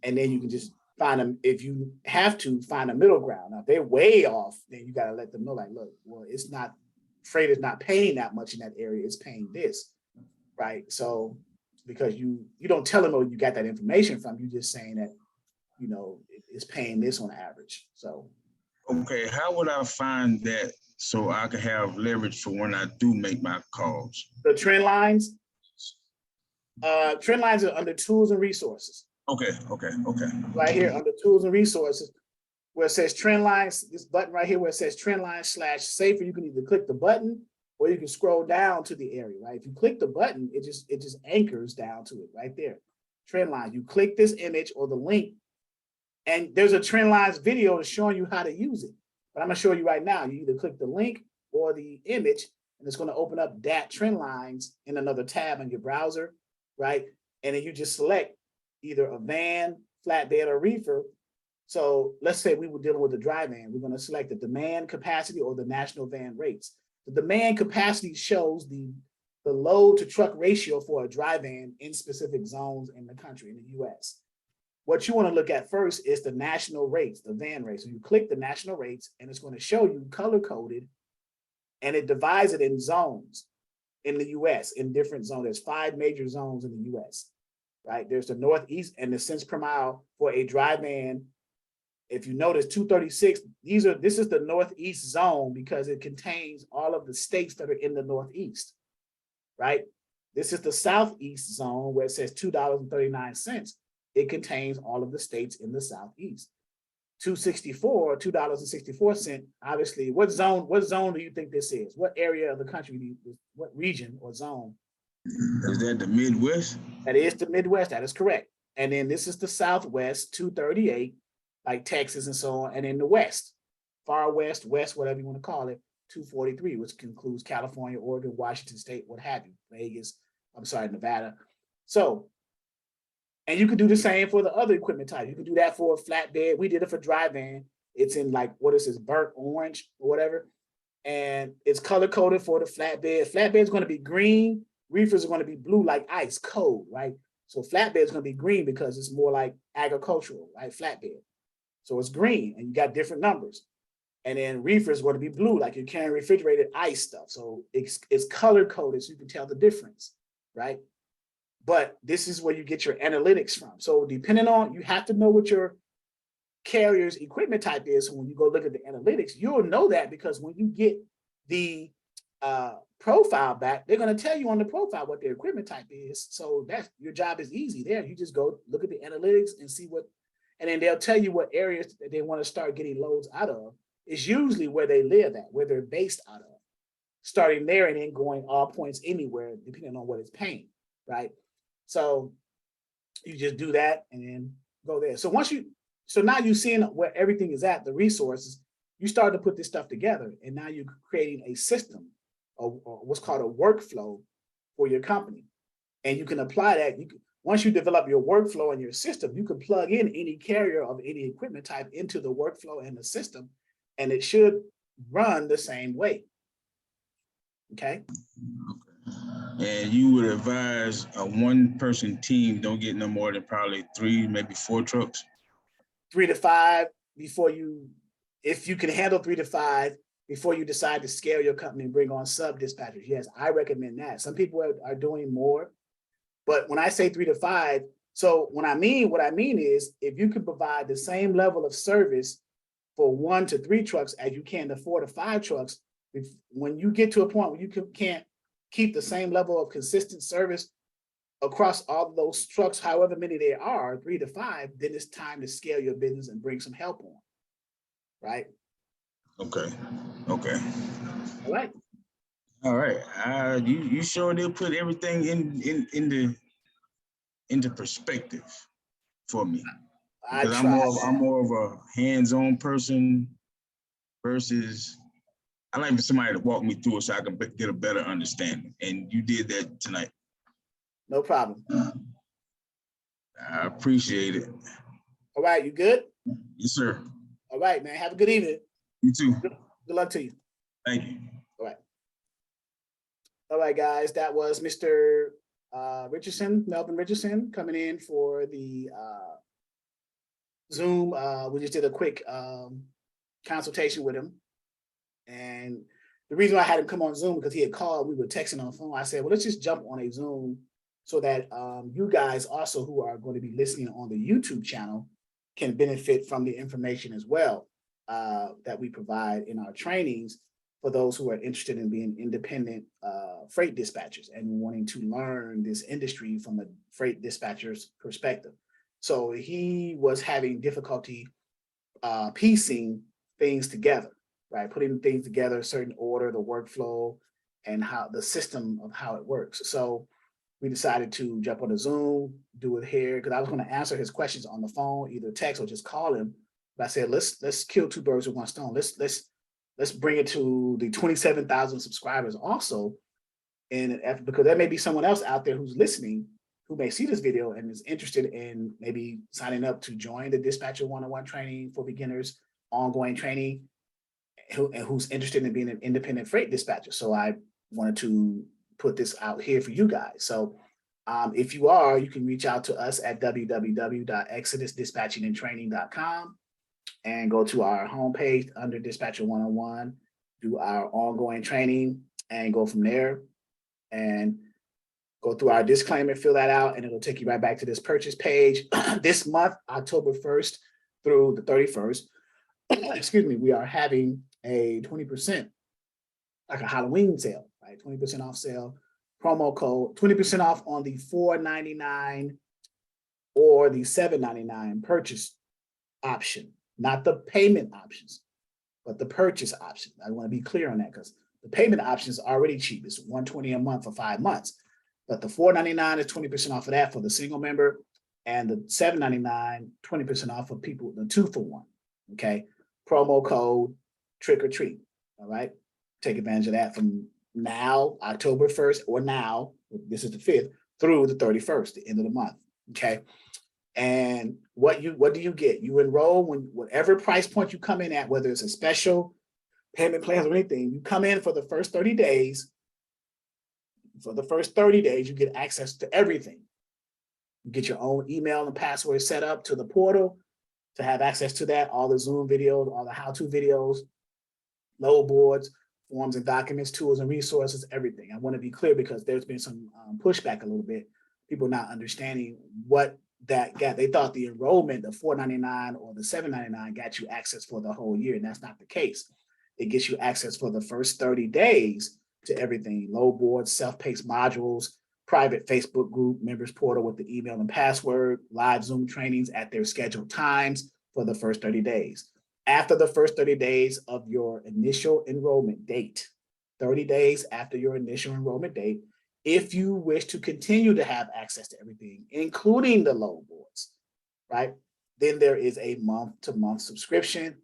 And then you can just find them, if you have to, find a middle ground. Now, if they're way off, then you got to let them know, like, look, well, freight is not paying that much in that area, it's paying this, right? So, because you don't tell them where you got that information from, you're just saying that, it's paying this on average, so. Okay, how would I find that so I can have leverage for when I do make my calls? The trend lines are under tools and resources. Okay. Right here under tools and resources, where it says trend lines, this button right here where it says trend lines /safer, you can either click the button or you can scroll down to the area, right? If you click the button, it just anchors down to it right there. Trend lines, you click this image or the link, and there's a trend lines video showing you how to use it. But I'm gonna show you right now. You either click the link or the image, and it's gonna open up that trend lines in another tab on your browser, right? And then you just select either a van, flatbed, or reefer. So let's say we were dealing with a dry van. We're gonna select the demand capacity or the national van rates. The demand capacity shows the load to truck ratio for a dry van in specific zones in the country, in the US. What you want to look at first is the national rates, the van rates. So you click the national rates and it's going to show you color coded, and it divides it in zones in the US, in different zones. There's 5 major zones in the US, right? There's the Northeast, and the cents per mile for a dry van. If you notice 236, this is the Northeast zone because it contains all of the states that are in the Northeast, right? This is the Southeast zone where it says $2.39. It contains all of the states in the Southeast. $2.64, obviously, what zone do you think this is? What area of the country, what region or zone? Is that the Midwest? That is the Midwest, that is correct. And then this is the Southwest, 238, like Texas and so on. And then the West, far west, whatever you want to call it, 243, which includes California, Oregon, Washington State, what have you, Nevada. So, and you could do the same for the other equipment type. You could do that for a flatbed. We did it for dry van. It's in like, what is this, burnt orange or whatever. And it's color coded for the flatbed. Flatbed is going to be green. Reefers are going to be blue like ice, cold, right? So flatbed is going to be green because it's more like agricultural, right? Flatbed. So it's green and you got different numbers. And then reefer is going to be blue, like you're carrying refrigerated ice stuff. So it's color coded so you can tell the difference, right? But this is where you get your analytics from. So depending on, you have to know what your carrier's equipment type is. So when you go look at the analytics, you'll know that because when you get the profile back, they're going to tell you on the profile what their equipment type is. So that's your job is easy there. You just go look at the analytics and see what, and then they'll tell you what areas that they want to start getting loads out of. It's usually where they live at, where they're based out of. Starting there and then going all points anywhere, depending on what it's paying, right? So you just do that and then go there. So so now you're seeing where everything is at, the resources, you start to put this stuff together, and now you're creating a system or what's called a workflow for your company. And you can apply that. Once you develop your workflow and your system, you can plug in any carrier of any equipment type into the workflow and the system, and it should run the same way. Okay. And you would advise a one-person team don't get no more than probably 3, maybe 4 trucks? 3 to 5 before if you can handle 3 to 5 before you decide to scale your company and bring on sub dispatchers. Yes, I recommend that. Some people are doing more, but when I say 3 to 5, so what I mean is if you can provide the same level of service for 1 to 3 trucks as you can to 4 to 5 trucks, when you get to a point where you can't keep the same level of consistent service across all of those trucks, however many there are, 3 to 5, then it's time to scale your business and bring some help on, right? Okay. All right. You sure they'll put everything into perspective for me? Because I'm more of a hands-on person versus I like for somebody to walk me through it so I can get a better understanding. And you did that tonight. No problem. I appreciate it. All right, you good? Yes, sir. All right, man. Have a good evening. You too. Good luck to you. Thank you. All right. All right, guys. That was Mr. Richardson, Melvin Richardson, coming in for the Zoom. We just did a quick consultation with him. And the reason why I had him come on Zoom because he had called, we were texting on the phone. I said, well, let's just jump on a Zoom so that you guys also who are going to be listening on the YouTube channel can benefit from the information as well that we provide in our trainings for those who are interested in being independent freight dispatchers and wanting to learn this industry from a freight dispatcher's perspective. So he was having difficulty piecing things together. Right, putting things together, a certain order, the workflow, and how the system of how it works. So we decided to jump on a Zoom, do it here, because I was going to answer his questions on the phone, either text or just call him. But I said, let's kill 2 birds with 1 stone. Let's bring it to the 27,000 subscribers also, and because there may be someone else out there who's listening who may see this video and is interested in maybe signing up to join the Dispatcher 101 training for beginners, ongoing training. Who's interested in being an independent freight dispatcher. So I wanted to put this out here for you guys. So if you are, you can reach out to us at www.exodusdispatchingandtraining.com and go to our homepage under Dispatcher 101, do our ongoing training and go from there and go through our disclaimer, fill that out, and it'll take you right back to this purchase page. This month, October 1st through the 31st, excuse me, we are having a 20%, like a Halloween sale, right? 20% off sale, promo code, 20% off on the $4.99 or the $7.99 purchase option, not the payment options, but the purchase option. I want to be clear on that because the payment option is already cheap. It's $120 a month for 5 months, but the $4.99 is 20% off of that for the single member, and the $7.99, 20% off for people, the 2-for-1. Okay, promo code trick or treat. All right, take advantage of that from now, October 1st, or now, this is the 5th, through the 31st, the end of the month. Okay, and what do you get? You enroll when whatever price point you come in at, whether it's a special payment plans or anything, you come in for the first 30 days. For the first 30 days, you get access to everything. You get your own email and password set up to the portal to have access to that, all the Zoom videos, all the how-to videos, load boards, forms and documents, tools and resources, everything. I want to be clear because there's been some pushback a little bit, people not understanding what that got. They thought the enrollment, the $4.99 or the $7.99 got you access for the whole year, and that's not the case. It gets you access for the first 30 days to everything: load boards, self-paced modules, private Facebook group, members portal with the email and password, live Zoom trainings at their scheduled times for the first 30 days. After the first 30 days of your initial enrollment date, 30 days after your initial enrollment date, if you wish to continue to have access to everything, including the load boards, right? Then there is a month-to-month subscription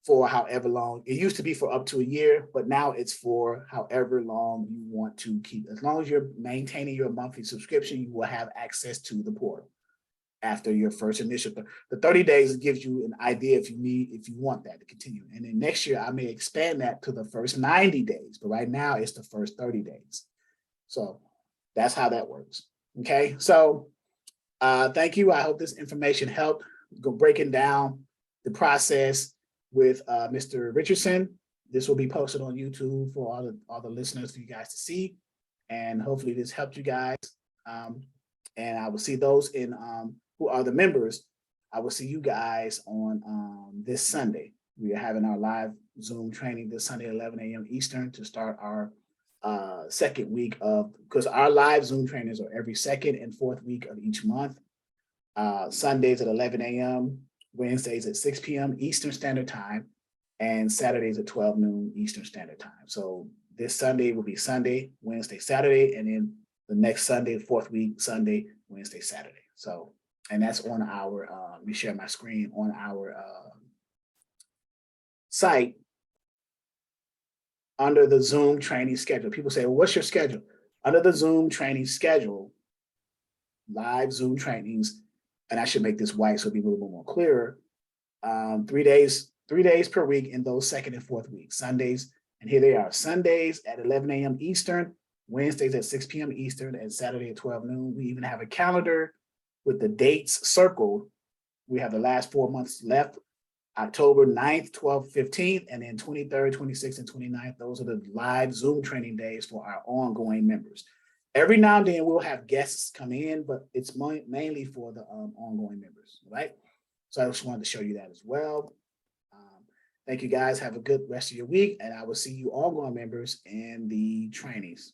for however long. It used to be for up to a year, but now it's for however long you want to keep. As long as you're maintaining your monthly subscription, you will have access to the portal after your first initial. The 30 days gives you an idea if you want that to continue. And then next year, I may expand that to the first 90 days, but right now it's the first 30 days. So that's how that works. Okay, so thank you. I hope this information helped go breaking down the process with Mr. Richardson. This will be posted on YouTube for all the listeners for you guys to see. And hopefully this helped you guys. And I will see those in who are the members. I will see you guys on this Sunday. We are having our live Zoom training this Sunday at 11 a.m. Eastern to start our second week of, because our live Zoom trainings are every second and fourth week of each month. Sundays at 11 a.m., Wednesdays at 6 p.m. Eastern Standard Time, and Saturdays at 12 noon Eastern Standard Time. So this Sunday will be Sunday, Wednesday, Saturday, and then the next Sunday, fourth week, Sunday, Wednesday, Saturday. So, and that's on our, let me share my screen, on our site under the Zoom training schedule. People say, well, what's your schedule? Under the Zoom training schedule, live Zoom trainings, and I should make this white so it'll be a little bit more clearer. 3 days per week in those second and fourth weeks, Sundays. And here they are: Sundays at 11 a.m. Eastern, Wednesdays at 6 p.m. Eastern, and Saturday at 12 noon. We even have a calendar with the dates circled. We have the last 4 months left: October 9th, 12th, 15th, and then 23rd, 26th, and 29th. Those are the live Zoom training days for our ongoing members. Every now and then we'll have guests come in, but it's mainly for the ongoing members, right? So I just wanted to show you that as well. Thank you guys. Have a good rest of your week, and I will see you ongoing members in the trainings.